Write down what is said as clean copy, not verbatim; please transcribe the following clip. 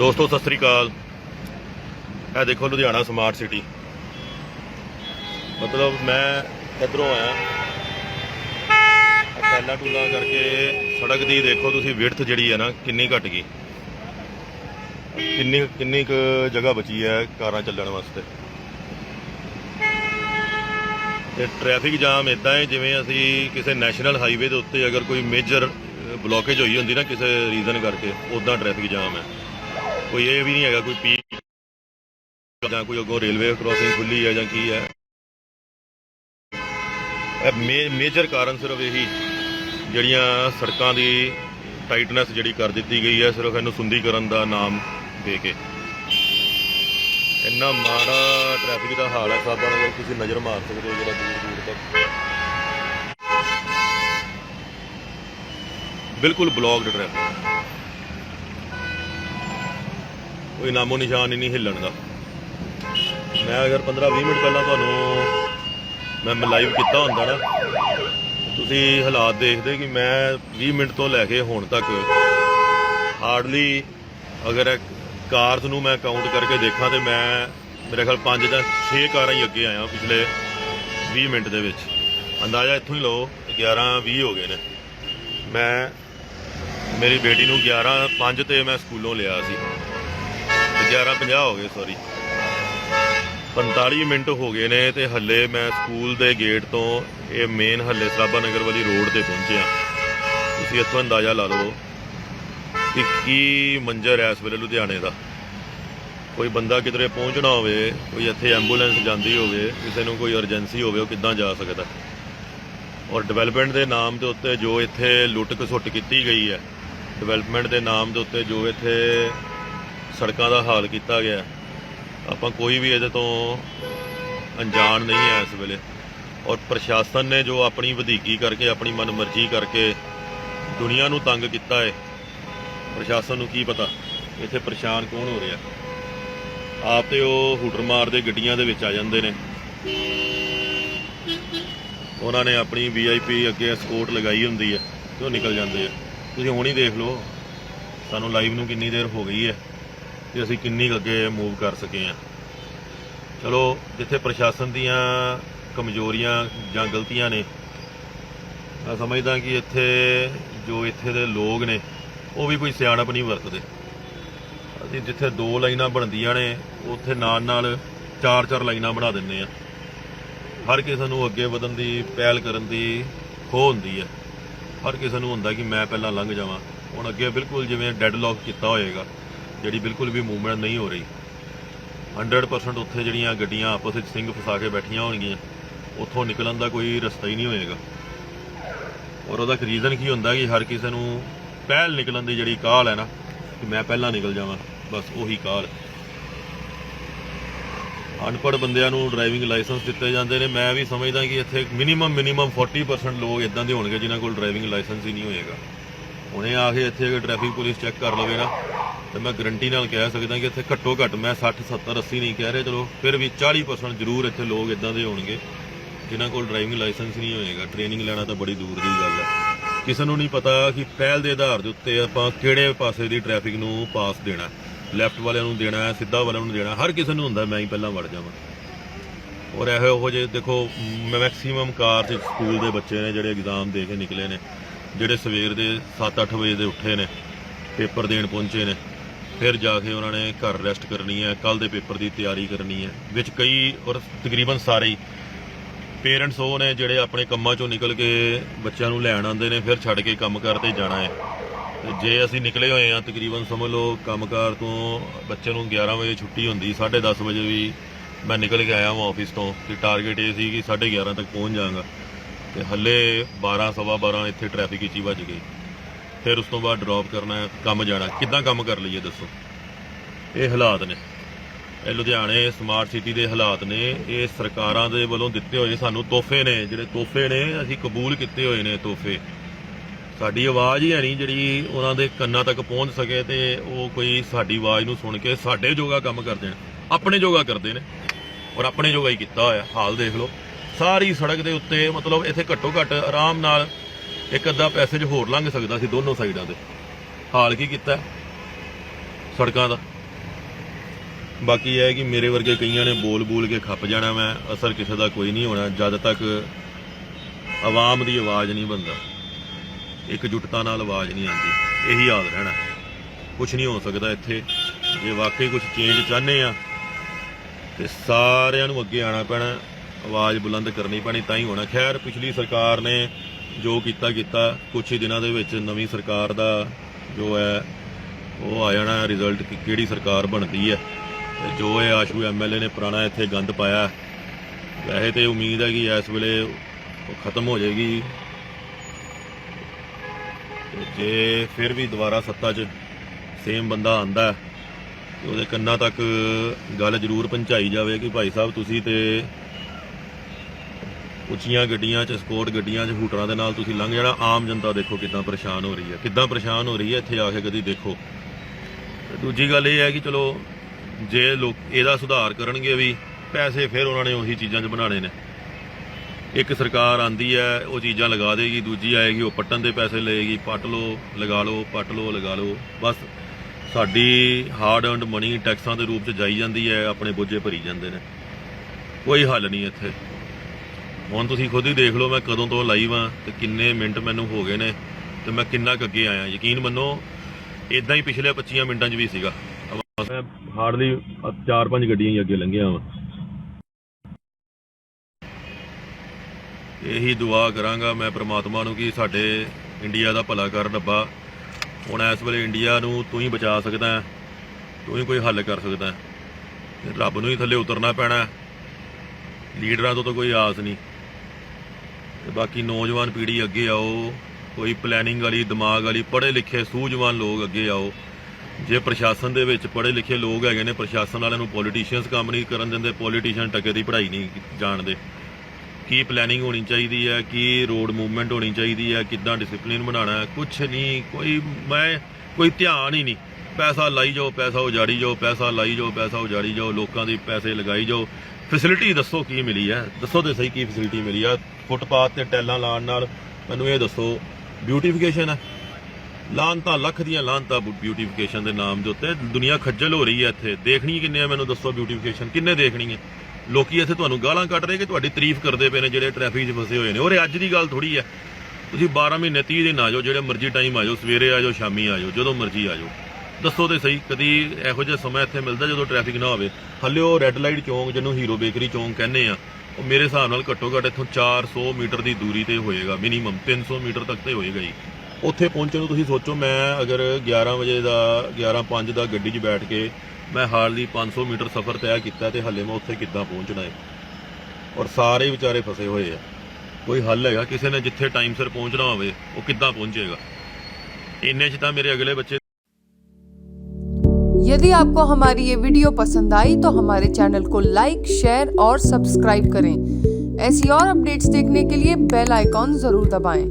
दोस्तों सत श्री अकाल। है देखो लुधियाना स्मार्ट सिटी। मतलब मैं इधरों आया टैला टूला करके सड़क की देखो तुसी विड्थ जी है ना किन्नी घट गई, किन्नी किन्नी जगह बची है कारां चलण वास्ते। ते ट्रैफिक जाम इदा है जिवें असी किसी नैशनल हाईवे के उत्ते अगर कोई मेजर ब्लॉकेज हुई होंदी ना किसी रीजन करके, उदा ट्रैफिक जाम है। कोई ये भी नहीं है कोई पीक या कोई अगों रेलवे क्रॉसिंग खुली है या की है। मेजर कारण सिर्फ यही जड़ियाँ सड़कों की टाइटनेस जी कर दी गई है, सिर्फ इनू सुंदीकरण का नाम दे के। इन्ना माड़ा ट्रैफिक का हाल है साहब, अगर तुम नज़र मार सकते हो जरा दूर दूर तक बिल्कुल ब्लॉकड ट्रैफिक, कोई नामो निशान ही नहीं हिलन का। मैं अगर 15-20 मिनट पहला तुहानू मैं लाइव किया होंदा ना, तुसी हालात देखते कि मैं 20 मिनट तो लैके हुण तक हार्डली अगर कार्स नू मैं काउंट करके देखा तो मैं मेरे ख्याल 5 या 6 कारां ही अगे आया पिछले 20 मिनट दे विच। अंदाजा इत्थों ही लो 11-20 हो गए ने। मैं मेरी बेटी नू 11:05 ते मैं स्कूलों लिया सी, 11:50 हो गए सॉरी 45 मिनट हो गए ने। तो हले मैं स्कूल के गेट तो ये मेन हले सराभा नगर वाली रोड पर पहुंचे। तुसीं इत्थों अंदाजा ला लो कि की मंजर है इस वेले लुधियाने का। कोई बंदा किधरे पहुंचना हो, कोई इत्थे एंबूलेंस जाती हो, किसी को कोई अर्जेंसी हो किद्दां जा सकता। और डिवेलपमेंट के नाम के उत्ते जो इत्थे लुट खसुट की गई है, डिवेलपमेंट के नाम के उत्ते जो इत्थे सड़कों का हाल किया गया, आपां कोई भी ये तो अनजान नहीं है इस वेले। और प्रशासन ने जो अपनी वधीकी करके अपनी मनमर्जी करके दुनिया नूं तंग किया है, प्रशासन नूं की पता इत्थे परेशान कौन हो रहा। आप तो हूटर मारते गड्डियां दे विच आ जांदे ने, उन्होंने अपनी VIP अगे स्कोट लगाई होंदी है तो निकल जाते हैं। तुसीं हुण ही देख लो सानू लाइव नूं कितनी देर हो गई है कि असीं किन्नी अगे मूव कर सके हैं। चलो जिथे प्रशासन दीयां कमजोरियां जां गलतियां ने, मैं समझदा कि इत्थे जो इत्थे दे लोग ने वो भी कोई सियाणप नहीं वरतते। असीं जिथे 2 लाइनां बनदियां ने उत्थे नाल 4-4 लाइनां बना दिंदे आ। हर किसी नूं अगे वधन की पहल करन दी खो हुंदी है, हर किसी नूं हुंदा कि मैं पहलां लंघ जावां। हुण अगे बिल्कुल जिवें डैडलॉक किया होएगा, जिहड़ी बिल्कुल भी मूवमेंट नहीं हो रही। 100% उत्थे जिहड़ियां गड्डियां आपस विच सिंग फसा के बैठियां होणगियां, उत्थों निकलण का कोई रस्ता ही नहीं होएगा। और उहदा रीजन की हुंदा कि हर किसी नूं पहल निकलण की जिहड़ी काहल है ना कि मैं पहलां निकल जावां, बस उही काहल। अनपढ़ बंदियां नूं ड्राइविंग लाइसेंस दिते जाते हैं। मैं भी समझदा कि इत्थे मिनीमम 40% लोग इदां दे होणगे जिन्हां कोल ड्राइविंग लाइसेंस ही नहीं होएगा। हुणे आके इत्थे अगर ट्रैफिक पुलिस चैक कर लवे ना तो मैं गरंटी नाल कह सकदा कि इत्थे घट्टो घट्ट मैं 60, 70, 80 नहीं कह रहे, चलो फिर भी 40% जरूर इत्थे लोग इदां दे होणगे जिन्हां कोल ड्राइविंग लाइसेंस नहीं होएगा। ट्रेनिंग लैना तो बड़ी दूर की गल है। किसी नूं नहीं पता कि पहल के आधार के उत्ते आपां किहड़े पासे दी ट्रैफिक नूं पास देना, लैफ्ट वाले नूं देना है, सीधा वाले नूं देना। हर किसी नूं हुंदा मैं ही पहलां वड़ जावां। और ਇਹੋ ਜਿਹੇ देखो मैक्सीमम कार से स्कूल के बच्चे ने ਜਿਹੜੇ एग्जाम दे के निकले ने, ਜਿਹੜੇ सवेर के 7-8 बजे ਦੇ ਉੱਠੇ ने, पेपर देन पहुंचे ने, फिर जाके उन्होंने घर रैसट करनी है, कल के पेपर की तैयारी करनी है। विच कई और तकरीबन सारे ही पेरेंट्स वो ने ਜਿਹੜੇ अपने ਕੰਮਾਂ ਚੋਂ निकल के बच्चों ਨੂੰ ਲੈਣ ਆਉਂਦੇ ਨੇ, फिर ਛੱਡ के ਕੰਮ ਕਾਰ ਤੇ ਜਾਣਾ है। जे असी निकले हुए हाँ तकरीबन समझ लो काम कार तो बच्चे ਨੂੰ 11 बजे छुट्टी होंगी, 10:30 बजे भी मैं निकल के आया वहाँ ऑफिस तो कि टारगेट ये सी कि 11:30 तक पहुँच जाऊँगा। तो हले 12-12:15 इत्थे ट्रैफिक ही भज गई। फिर उस तो बाद ड्रॉप करना है, काम जाना, किद्दां काम कर लीए दसो। ये हालात ने, ये लुधियाने स्मार्ट सिटी के हालात ने। ये सरकारां दे वल्लों दिते हुए सानू तोहफे ने, जिहड़े तोहफे ने असीं कबूल किए हुए ने तोहफे। साडी आवाज़ ही है नहीं जिहड़ी उन्हां दे कन्नां तक पहुँच सके, तो वो कोई साडी आवाज़ नूं सुन के साडे जोगा काम कर देण, अपने जोगा करते हैं। और अपने जोगा ही किया होया। हाल देख लो सारी सड़क के उत्ते, मतलब इत्थे घट्टो घट्ट आराम नाल एक अद्धा पैसेज होर लंघ सकदा सी दोनों साइडां ते। हाल की किया सड़कों का। ਬਾਕੀ ਇਹ ਹੈ ਕਿ ਮੇਰੇ ਵਰਗੇ ਕਈਆਂ ਨੇ ਬੋਲ ਕੇ ਖੱਪ ਜਾਣਾ, ਮੈਂ ਅਸਰ ਕਿਸੇ ਦਾ ਕੋਈ ਨਹੀਂ ਹੋਣਾ ਜਦ ਤੱਕ ਆਵਾਮ ਦੀ ਆਵਾਜ਼ ਨਹੀਂ ਬਣਦਾ, ਇਕਜੁੱਟਤਾ ਨਾਲ ਆਵਾਜ਼ ਨਹੀਂ ਆਉਂਦੀ। ਇਹੀ ਹਾਲ ਰਹਿਣਾ, ਕੁਛ ਨਹੀਂ ਹੋ ਸਕਦਾ ਇੱਥੇ। ਜੇ ਵਾਕਈ ਕੁਛ ਚੇਂਜ ਚਾਹੁੰਦੇ ਆ ਤੇ ਸਾਰਿਆਂ ਨੂੰ ਅੱਗੇ ਆਉਣਾ ਪੈਣਾ, ਆਵਾਜ਼ ਬੁਲੰਦ ਕਰਨੀ ਪੈਣੀ, ਤਾਂ ਹੀ ਹੋਣਾ। ਖੈਰ ਪਿਛਲੀ ਸਰਕਾਰ ਨੇ ਜੋ ਕੀਤਾ ਕੁਛ ਹੀ ਦਿਨਾਂ ਦੇ ਵਿੱਚ ਨਵੀਂ ਸਰਕਾਰ ਦਾ ਜੋ ਹੈ ਉਹ ਆ ਜਾਣਾ ਰਿਜ਼ਲਟ ਕਿ ਕਿਹੜੀ ਸਰਕਾਰ ਬਣਦੀ ਹੈ। ਤੇ ਜੋ ਇਹ ਆਸ਼ੂ MLA ਨੇ ਪੁਰਾਣਾ ਇੱਥੇ ਗੰਦ ਪਾਇਆ, ਵੈਸੇ ਤੇ ਉਮੀਦ ਹੈ ਕਿ ਇਸ ਵੇਲੇ ਉਹ ਖਤਮ ਹੋ ਜਾਏਗੀ। ਜੇ ਫਿਰ ਵੀ ਦੁਬਾਰਾ ਸੱਤਾ 'ਚ ਸੇਮ ਬੰਦਾ ਆਂਦਾ ਉਹਦੇ ਕੰਨਾਂ ਤੱਕ ਗੱਲ ਜ਼ਰੂਰ ਪਹੁੰਚਾਈ ਜਾਵੇ ਕਿ ਭਾਈ ਸਾਹਿਬ ਤੁਸੀਂ ਤੇ ਉੱਚੀਆਂ ਗੱਡੀਆਂ 'ਚ ਸਕੋਟ ਗੱਡੀਆਂ 'ਚ ਹੂਟਰਾਂ ਦੇ ਨਾਲ ਤੁਸੀਂ ਲੰਘ ਜਾਣਾ। ਆਮ ਜਨਤਾ ਦੇਖੋ ਕਿੱਦਾਂ ਪਰੇਸ਼ਾਨ ਹੋ ਰਹੀ ਹੈ, ਇੱਥੇ ਆ ਕੇ ਕਦੀ ਦੇਖੋ। ਦੂਜੀ ਗੱਲ ਇਹ ਹੈ ਕਿ ਚਲੋ ਜੇ ਲੋਕ ਇਹਦਾ ਸੁਧਾਰ ਕਰਨਗੇ ਵੀ, ਪੈਸੇ ਫਿਰ ਉਹਨਾਂ ਨੇ ਉਹੀ ਚੀਜ਼ਾਂ 'ਚ ਬਣਾਉਣੇ ਨੇ। ਇੱਕ ਸਰਕਾਰ ਆਂਦੀ ਹੈ ਉਹ ਚੀਜ਼ਾਂ ਲਗਾ ਦੇਗੀ, ਦੂਜੀ ਆਏਗੀ ਉਹ ਪੱਟਣ ਦੇ ਪੈਸੇ ਲਏਗੀ, ਪੱਟ ਲਓ ਲਗਾ ਲਓ, ਪੱਟ ਲਓ ਲਗਾ ਲਓ। ਬਸ ਸਾਡੀ ਹਾਰਡ ਅਰਨਡ ਮਨੀ ਟੈਕਸਾਂ ਦੇ ਰੂਪ 'ਚ ਜਾਈ ਜਾਂਦੀ ਹੈ, ਆਪਣੇ ਬੋਝੇ ਭਰੀ ਜਾਂਦੇ ਨੇ, ਕੋਈ ਹੱਲ ਨਹੀਂ ਇੱਥੇ। ਹੁਣ ਤੁਸੀਂ ਖੁਦ ਹੀ ਦੇਖ ਲਓ ਮੈਂ ਕਦੋਂ ਤੋਂ ਲਾਈਵ ਹਾਂ ਤੇ ਕਿੰਨੇ ਮਿੰਟ ਮੈਨੂੰ ਹੋ ਗਏ ਨੇ ਤੇ ਮੈਂ ਕਿੰਨਾ ਕੁ ਅੱਗੇ ਆਇਆ। ਯਕੀਨ ਮੰਨੋ ਇੱਦਾਂ ਹੀ ਪਿਛਲੇ 25 ਮਿੰਟਾਂ 'ਚ ਵੀ ਸੀਗਾ। ਮੈਂ ਹਾਰਡਲੀ 4-5 ਗੱਡੀਆਂ ਹੀ ਅੱਗੇ ਲੰਘਿਆ ਵਾਂ। ਇਹੀ ਦੁਆ ਕਰਾਂਗਾ ਮੈਂ ਪ੍ਰਮਾਤਮਾ ਨੂੰ ਕਿ ਸਾਡੇ ਇੰਡੀਆ ਦਾ ਭਲਾ ਕਰ ਰੱਬਾ। ਹੁਣ ਇਸ ਵੇਲੇ ਇੰਡੀਆ ਨੂੰ ਤੂੰ ਹੀ ਬਚਾ ਸਕਦਾ, ਤੂੰ ਹੀ ਕੋਈ ਹੱਲ ਕਰ ਸਕਦਾ। ਰੱਬ ਨੂੰ ਹੀ ਥੱਲੇ ਉਤਰਨਾ ਪੈਣਾ, ਲੀਡਰਾਂ ਤੋਂ ਤਾਂ ਕੋਈ ਆਸ ਨਹੀਂ। ਤੇ ਬਾਕੀ ਨੌਜਵਾਨ ਪੀੜ੍ਹੀ ਅੱਗੇ ਆਓ, ਕੋਈ ਪਲੈਨਿੰਗ ਵਾਲੀ ਦਿਮਾਗ ਵਾਲੀ ਪੜ੍ਹੇ ਲਿਖੇ ਸੂਝਵਾਨ ਲੋਕ ਅੱਗੇ ਆਓ। ਜੇ ਪ੍ਰਸ਼ਾਸਨ ਦੇ ਵਿੱਚ ਪੜ੍ਹੇ ਲਿਖੇ ਲੋਕ ਹੈਗੇ ਨੇ, ਪ੍ਰਸ਼ਾਸਨ ਵਾਲਿਆਂ ਨੂੰ ਪੋਲੀਟੀਸ਼ੀਅਨਸ ਕੰਮ ਨਹੀਂ ਕਰਨ ਦਿੰਦੇ, ਪੋਲੀਟੀਸ਼ੀਅਨ ਟਕੇ ਦੀ ਪੜ੍ਹਾਈ ਨਹੀਂ ਜਾਣਦੇ। ਕੀ ਪਲੈਨਿੰਗ ਹੋਣੀ ਚਾਹੀਦੀ ਹੈ, ਕੀ ਰੋਡ ਮੂਵਮੈਂਟ ਹੋਣੀ ਚਾਹੀਦੀ ਹੈ, ਕਿੱਦਾਂ ਡਿਸਿਪਲਿਨ ਬਣਾਉਣਾ, ਕੁਛ ਨਹੀਂ। ਕੋਈ ਧਿਆਨ ਹੀ ਨਹੀਂ। ਪੈਸਾ ਲਾਈ ਜਾਓ, ਪੈਸਾ ਉਜਾੜੀ ਜਾਓ, ਪੈਸਾ ਲਾਈ ਜਾਓ, ਪੈਸਾ ਉਜਾੜੀ ਜਾਓ, ਲੋਕਾਂ ਦੇ ਪੈਸੇ ਲਗਾਈ ਜਾਓ। ਫੈਸਿਲਿਟੀ ਦੱਸੋ ਕੀ ਮਿਲੀ ਹੈ, ਦੱਸੋ ਤੇ ਸਹੀ ਕੀ ਫੈਸਿਲਿਟੀ ਮਿਲੀ ਆ। ਫੁੱਟਪਾਥ ਤੇ ਟੈਲਾਂ ਲਾਉਣ ਨਾਲ ਮੈਨੂੰ ਇਹ ਦੱਸੋ ਬਿਊਟੀਫਿਕੇਸ਼ਨ ਹੈ? ਲਾਹਨਤਾਂ, ਲੱਖ ਦੀਆਂ ਲਾਹਨਤਾਂ ਬਿਊਟੀਫਿਕੇਸ਼ਨ ਦੇ ਨਾਮ ਦੇ ਉੱਤੇ। ਦੁਨੀਆ ਖੱਜਲ ਹੋ ਰਹੀ ਹੈ ਇੱਥੇ। ਦੇਖਣੀ ਕਿੰਨੇ ਆ ਮੈਨੂੰ ਦੱਸੋ ਬਿਊਟੀਫਿਕੇਸ਼ਨ, ਕਿੰਨੇ ਦੇਖਣੀ ਹੈ? ਲੋਕੀ ਇੱਥੇ ਤੁਹਾਨੂੰ ਗਾਲਾਂ ਕੱਢ ਰਹੇ ਕਿ ਤੁਹਾਡੀ ਤਾਰੀਫ ਕਰਦੇ ਪਏ ਨੇ ਜਿਹੜੇ ਟ੍ਰੈਫਿਕ 'ਚ ਫਸੇ ਹੋਏ ਨੇ। ਔਰ ਅੱਜ ਦੀ ਗੱਲ ਥੋੜੀ ਹੈ, ਤੁਸੀਂ 12 ਮਹੀਨੇ 30 ਦਿਨ ਆ ਜਾਓ, ਜਿਹੜੇ ਮਰਜ਼ੀ ਟਾਈਮ ਆ ਜਾਓ, ਸਵੇਰੇ ਆ ਜਾਓ, ਸ਼ਾਮੀ ਆ ਜਾਓ, ਜਦੋਂ ਮਰਜ਼ੀ ਆ ਜਾਓ। ਦੱਸੋ ਤੇ ਸਹੀ ਕਦੀ ਇਹੋ ਜਿਹਾ ਸਮਾਂ ਇੱਥੇ ਮਿਲਦਾ ਜਦੋਂ ਟ੍ਰੈਫਿਕ ਨਾ ਹੋਵੇ? ਹਾਲੇ ਉਹ ਰੈੱਡ ਲਾਈਟ ਚੌਂਕ ਜਿਹਨੂੰ ਹੀਰੋ ਬੇਕਰੀ ਚੌਂਕ ਕਹਿੰਦੇ ਆ, ਉਹ ਮੇਰੇ ਹਿਸਾਬ ਨਾਲ ਘੱਟੋ ਘੱਟ ਇੱਥੋਂ 400 ਮੀਟਰ ਦੀ ਦੂਰੀ ਤੇ ਹੋਏਗਾ, ਮਿਨੀਮਮ 300 ਮੀਟਰ ਤੱਕ ਤੇ ਹੋਏਗਾ ਜੀ। ਉੱਥੇ ਪਹੁੰਚਣ ਨੂੰ ਤੁਸੀਂ ਸੋਚੋ, ਮੈਂ ਅਗਰ 11:05 ਦਾ ਗੱਡੀ 'ਚ ਬੈਠ ਕੇ ਮੈਂ ਹਾਰਡਲੀ 500 ਮੀਟਰ ਸਫ਼ਰ ਤੈਅ ਕੀਤਾ ਤੇ ਹਾਲੇ ਮੈਂ ਉੱਥੇ ਕਿੱਦਾਂ ਪਹੁੰਚਣਾ ਹੈ? ਔਰ ਸਾਰੇ ਵਿਚਾਰੇ ਫਸੇ ਹੋਏ ਆ। ਕੋਈ ਹੱਲ ਹੈਗਾ? ਕਿਸੇ ਨੇ ਜਿੱਥੇ ਟਾਈਮ ਸਿਰ ਪਹੁੰਚਣਾ ਹੋਵੇ ਉਹ ਕਿੱਦਾਂ ਪਹੁੰਚੇਗਾ? ਇੰਨੇ 'ਚ ਤਾਂ ਮੇਰੇ ਅਗਲੇ ਬੱਚੇ। यदि आपको हमारी ये वीडियो पसंद आई तो हमारे चैनल को लाइक, शेयर और सब्सक्राइब करें। ऐसी और अपडेट्स देखने के लिए बेल आइकॉन जरूर दबाएं।